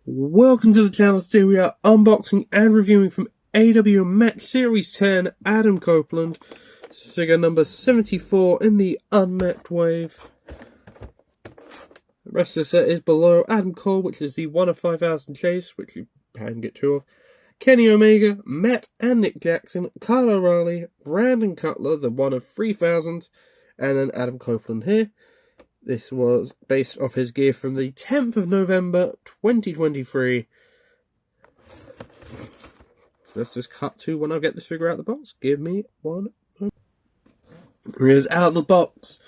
Welcome to the channel. Today we are unboxing and reviewing from AW Match Series 10 Adam Copeland. Figure number 74 in the unmatched wave. The rest of the set is below. Adam Cole, which is the 1 of 5,000 chase, which you can get 2 of. Kenny Omega, Matt and Nick Jackson, Kyle O'Reilly, Brandon Cutler, the 1 of 3,000, and then Adam Copeland here. This was based off his gear from the 10th of November 2023. So let's just cut to when I get this figure out of the box. Give me one moment. Here it is out of the box.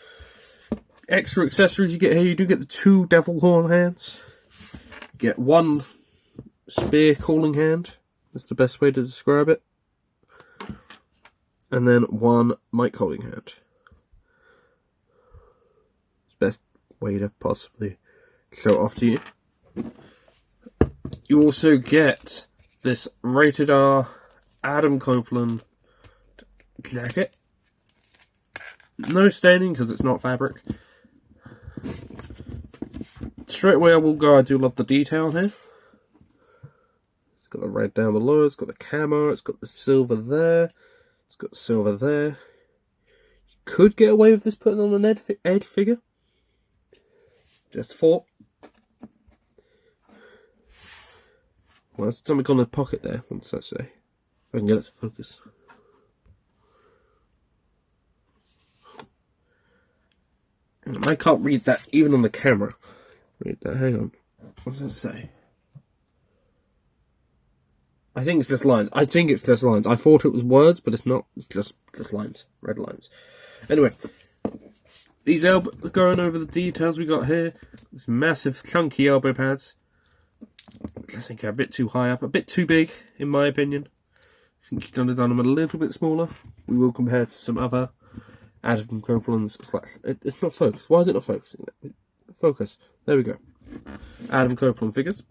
Extra accessories you get here. You do get the 2 devil horn hands. You get 1 spear calling hand. That's the best way to describe it. And then 1 mic holding hand. Best way to possibly show it off to you. You also get this rated R Adam Copeland jacket. No staining because it's not fabric. Straight away I will go, I do love the detail here. It's got the red down below, it's got the camo, it's got the silver there, it's got the silver there. You could get away with this putting on an Ed figure. Just 4. Well, there's something on the pocket there. What does that say? If I can get it to focus. I can't read that even on the camera. Read that. Hang on. What does that say? I think it's just lines. I thought it was words, but it's not. It's just lines. Red lines. Anyway. These going over the details we got here. This massive chunky elbow pads. Which I think are a bit too high up, a bit too big in my opinion. I think you could have done them a little bit smaller. We will compare to some other Adam Copeland's. It's not focused. Why is it not focusing? Focus. There we go. Adam Copeland figures.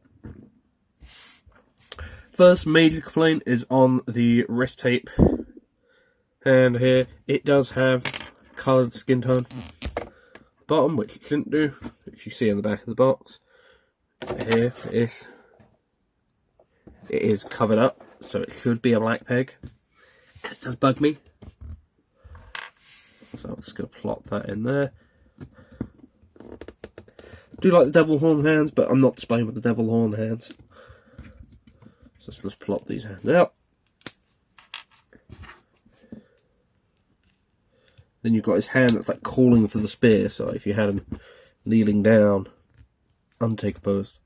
First major complaint is on the wrist tape. And here it does have coloured skin tone bottom, which it shouldn't do. If you see on the back of the box, here it is covered up, so it should be a black peg, and it does bug me, so I'm just going to plop that in there. I do like the devil horn hands, but I'm not displaying with the devil horn hands, so let's just plop these hands out. Then you've got his hand that's like calling for the spear, so if you had him kneeling down, Undertaker pose,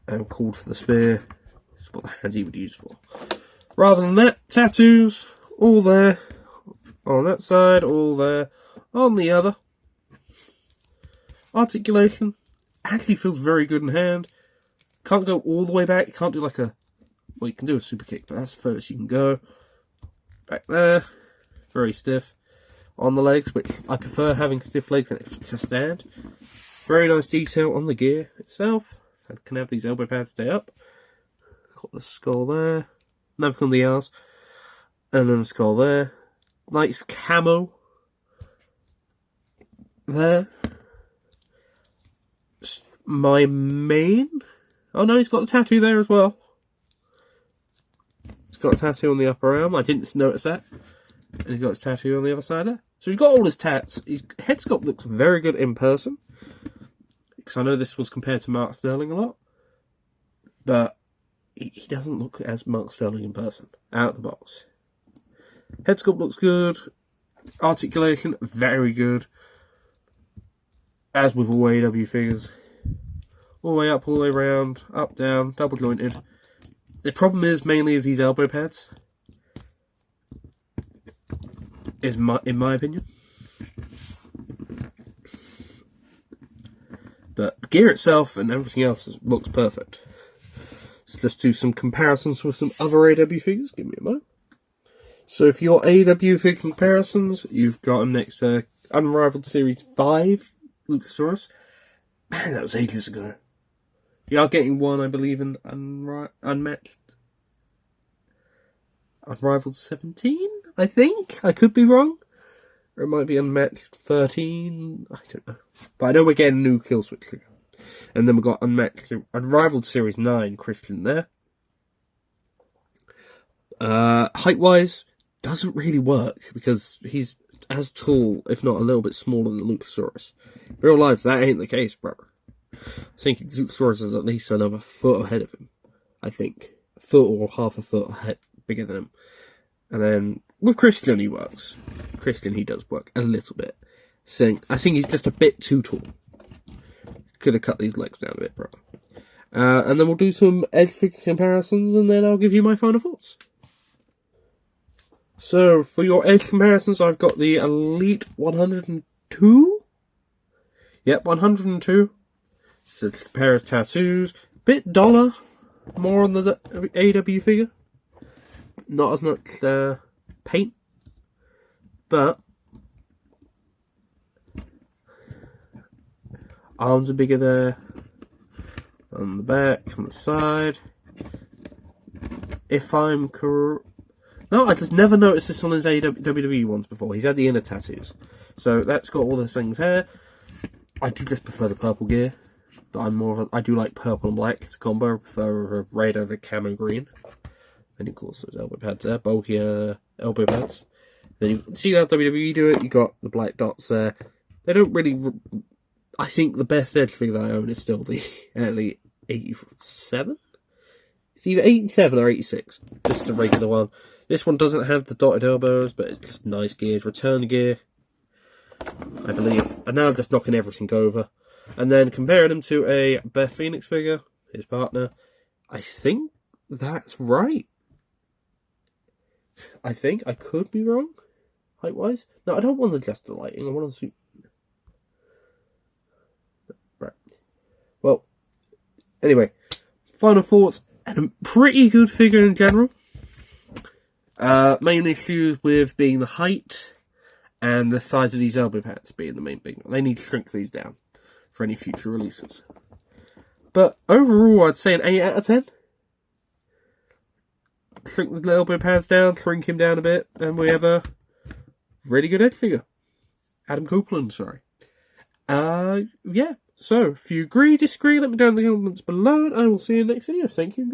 and called for the spear, this is what the hands he would use for. Rather than that, tattoos, all there, on that side, all there, on the other. Articulation, actually feels very good in hand. Can't go all the way back, you can't do like a, well you can do a super kick, but that's the furthest you can go. Back there. Very stiff on the legs, which I prefer having stiff legs and it's a stand. Very nice detail on the gear itself. I can have these elbow pads stay up. Got the skull there, navicle on the R's, and then the skull there. Nice camo there. My main. Oh no, he's got the tattoo there as well. He's got a tattoo on the upper arm. I didn't notice that. And he's got his tattoo on the other side there. So he's got all his tats. His head sculpt looks very good in person. Because I know this was compared to Mark Sterling a lot. But he doesn't look as Mark Sterling in person. Out of the box. Head sculpt looks good. Articulation, very good. As with all AW figures. All the way up, all the way around. Up, down, double jointed. The problem is mainly is these elbow pads. In my opinion. But gear itself and everything else looks perfect. So let's do some comparisons with some other AW figures. Give me a moment. So if your AW figure comparisons, you've got them next to Unrivaled Series 5, Luchasaurus. Man, that was ages ago. You are getting one, I believe, in Unmatched. Unrivaled 17? I think. I could be wrong. Or it might be Unmatched 13. I don't know. But I know we're getting a new kill switch figure. And then we've got Unmatched, Unrivaled Series 9, Christian there. Height-wise, doesn't really work, because he's as tall, if not a little bit smaller than Luchasaurus. In real life, that ain't the case, bro. I think Luchasaurus is at least another foot ahead of him. I think. A foot or half a foot bigger than him. And then, with Christian, he works. Christian, he does work a little bit. I think he's just a bit too tall. Could have cut these legs down a bit, bro. And then we'll do some edge figure comparisons, and then I'll give you my final thoughts. So, for your edge comparisons, I've got the Elite 102? Yep, 102. So, to compare his tattoos. Bit duller. More on the AW figure. Not as much paint. But arms are bigger there. On the back, on the side. If I'm correct... No, I just never noticed this on his WWE ones before. He's had the inner tattoos. So that's got all those things here. I do just prefer the purple gear. But I do like purple and black as a combo. I prefer red over camo green. Then of course those elbow pads there. Bulkier elbow pads. Then you see how WWE do it. You got the black dots there. They don't really... I think the best edge figure that I own is still the Elite 87? It's either 87 or 86. Just a regular one. This one doesn't have the dotted elbows, but it's just nice gears. Return gear, I believe. And now I'm just knocking everything over. And then comparing them to a Beth Phoenix figure, his partner. I think that's right. I think. I could be wrong, height-wise. No, I don't want to adjust the lighting. I want to... Right. Well, anyway. Final thoughts. And a pretty good figure in general. Main issues with being the height and the size of these elbow pads being the main thing. They need to shrink these down for any future releases. But overall, I'd say an 8 out of 10. Shrink the elbow pads down, shrink him down a bit, and we have a really good edge figure. Adam Copeland, sorry. Yeah. So, if you agree, disagree, let me know in the comments below, and I will see you in the next video. Thank you.